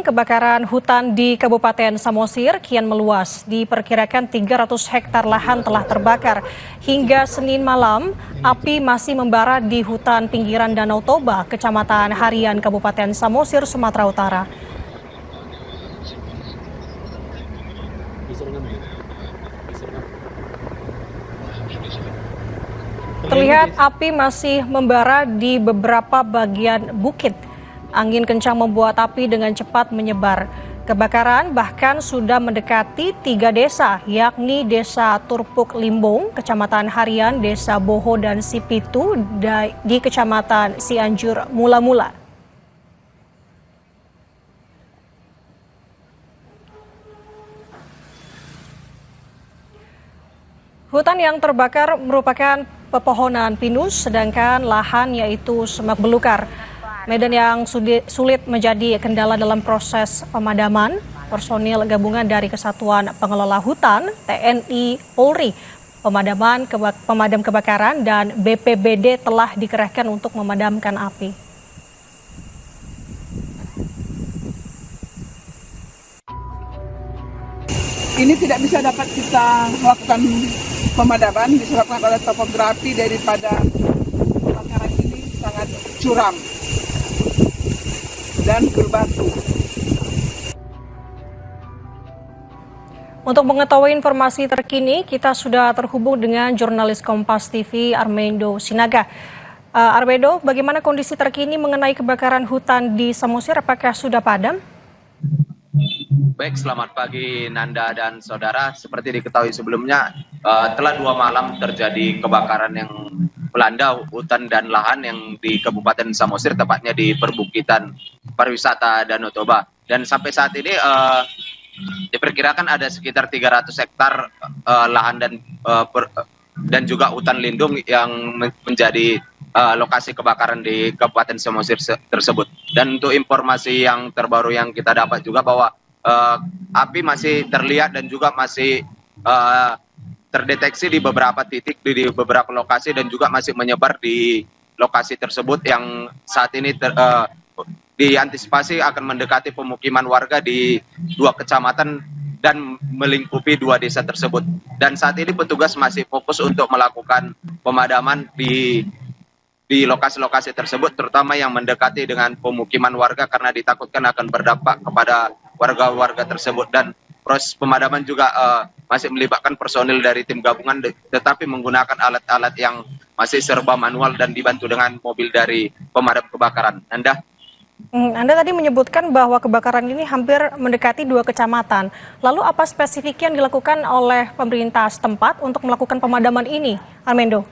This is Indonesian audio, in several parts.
kebakaran hutan di Kabupaten Samosir kian meluas. Diperkirakan 300 hektar lahan telah terbakar. Hingga Senin malam, api masih membara di hutan pinggiran Danau Toba, Kecamatan Harian, Kabupaten Samosir, Sumatera Utara. Terlihat api masih membara di beberapa bagian bukit. Angin kencang membuat api dengan cepat menyebar. Kebakaran bahkan sudah mendekati 3 desa, yakni Desa Turpuk Limbung, Kecamatan Harian, Desa Boho, dan Sipitu di Kecamatan Cianjur Mula-Mula. Hutan yang terbakar merupakan pepohonan pinus, sedangkan lahan yaitu semak belukar. Medan yang sulit menjadi kendala dalam proses pemadaman. Personil gabungan dari Kesatuan Pengelola Hutan, TNI, Polri, pemadam kebakaran, dan BPBD telah dikerahkan untuk memadamkan api. Ini tidak bisa dapat kita lakukan pemadaman disebabkan oleh topografi daripada kebakaran ini sangat curam dan berbatu. Untuk mengetahui informasi terkini, kita sudah terhubung dengan jurnalis Kompas TV Armando Sinaga. Armando, bagaimana kondisi terkini mengenai kebakaran hutan di Samosir? Apakah sudah padam? Baik, selamat pagi Nanda dan saudara. Seperti diketahui sebelumnya, telah 2 malam terjadi kebakaran yang melanda hutan dan lahan yang di Kabupaten Samosir, tepatnya di perbukitan pariwisata Danau Toba. Dan sampai saat ini diperkirakan ada sekitar 300 hektar lahan dan juga hutan lindung yang menjadi lokasi kebakaran di Kabupaten Samosir tersebut. Dan untuk informasi yang terbaru yang kita dapat juga bahwa api masih terlihat dan juga masih terdeteksi di beberapa titik, di beberapa lokasi, dan juga masih menyebar di lokasi tersebut yang saat ini diantisipasi akan mendekati pemukiman warga di 2 kecamatan dan melingkupi 2 desa tersebut. Dan saat ini petugas masih fokus untuk melakukan pemadaman di lokasi-lokasi tersebut, terutama yang mendekati dengan pemukiman warga karena ditakutkan akan berdampak kepada warga-warga tersebut. Dan proses pemadaman juga masih melibatkan personil dari tim gabungan, tetapi menggunakan alat-alat yang masih serba manual dan dibantu dengan mobil dari pemadam kebakaran. Anda tadi menyebutkan bahwa kebakaran ini hampir mendekati 2 kecamatan. Lalu apa spesifik yang dilakukan oleh pemerintah setempat untuk melakukan pemadaman ini, Armando?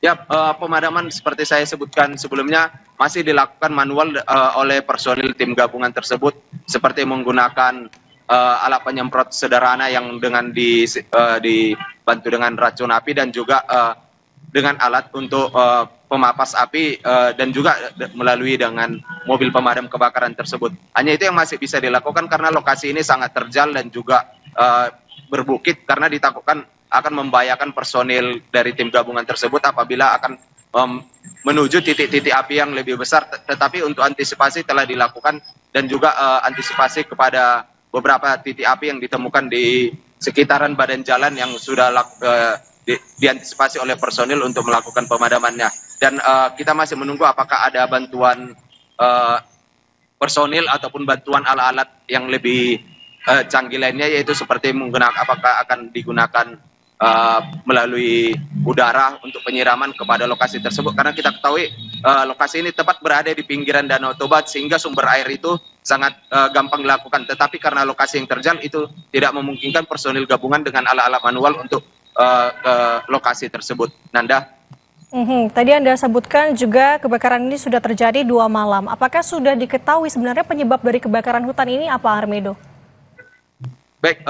Ya, pemadaman seperti saya sebutkan sebelumnya masih dilakukan manual oleh personil tim gabungan tersebut, seperti menggunakan alat penyemprot sederhana yang dengan dibantu dengan racun api, dan juga dengan alat untuk pemapas api, dan juga melalui dengan mobil pemadam kebakaran tersebut. Hanya itu yang masih bisa dilakukan karena lokasi ini sangat terjal dan juga berbukit, karena ditakutkan akan membahayakan personil dari tim gabungan tersebut apabila akan menuju titik-titik api yang lebih besar. Tetapi untuk antisipasi telah dilakukan, dan juga antisipasi kepada beberapa titik api yang ditemukan di sekitaran badan jalan yang sudah diantisipasi oleh personil untuk melakukan pemadamannya. Dan kita masih menunggu apakah ada bantuan personil ataupun bantuan alat-alat yang lebih canggih lainnya, yaitu seperti apakah akan digunakan melalui udara untuk penyiraman kepada lokasi tersebut, karena kita ketahui lokasi ini tepat berada di pinggiran Danau Toba, sehingga sumber air itu sangat gampang dilakukan. Tetapi karena lokasi yang terjal itu tidak memungkinkan personil gabungan dengan alat-alat manual untuk ke lokasi tersebut. Nanda. Tadi Anda sebutkan juga kebakaran ini sudah terjadi 2 malam. Apakah sudah diketahui sebenarnya penyebab dari kebakaran hutan ini apa, Armando? Baik,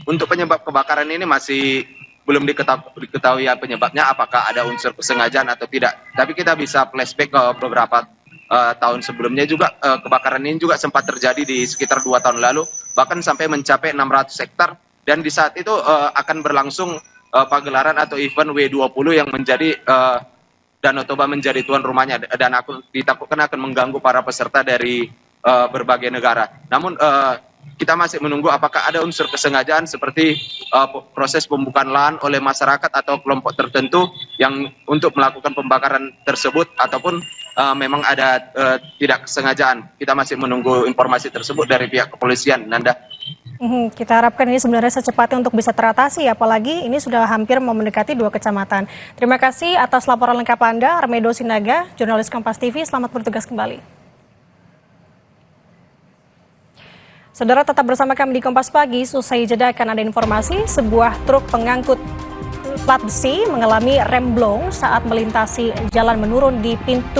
untuk penyebab kebakaran ini masih belum diketahui penyebabnya, apakah ada unsur kesengajaan atau tidak. Tapi kita bisa flashback ke beberapa tahun sebelumnya juga, kebakaran ini juga sempat terjadi di sekitar 2 tahun lalu, bahkan sampai mencapai 600 hektar. Dan di saat itu akan berlangsung pagelaran atau event W20 yang menjadi Danau Toba menjadi tuan rumahnya, dan ditakutkan akan mengganggu para peserta dari berbagai negara. Namun kita masih menunggu apakah ada unsur kesengajaan seperti proses pembukaan lahan oleh masyarakat atau kelompok tertentu yang untuk melakukan pembakaran tersebut ataupun memang ada tidak kesengajaan. Kita masih menunggu informasi tersebut dari pihak kepolisian, Nanda. Kita harapkan ini sebenarnya secepatnya untuk bisa teratasi, apalagi ini sudah hampir mau mendekati 2 kecamatan. Terima kasih atas laporan lengkap Anda, Armedo Sinaga, jurnalis Kompas TV. Selamat bertugas kembali. Saudara, tetap bersama kami di Kompas Pagi. Usai jeda akan ada informasi sebuah truk pengangkut plat besi mengalami remblong saat melintasi jalan menurun di pintu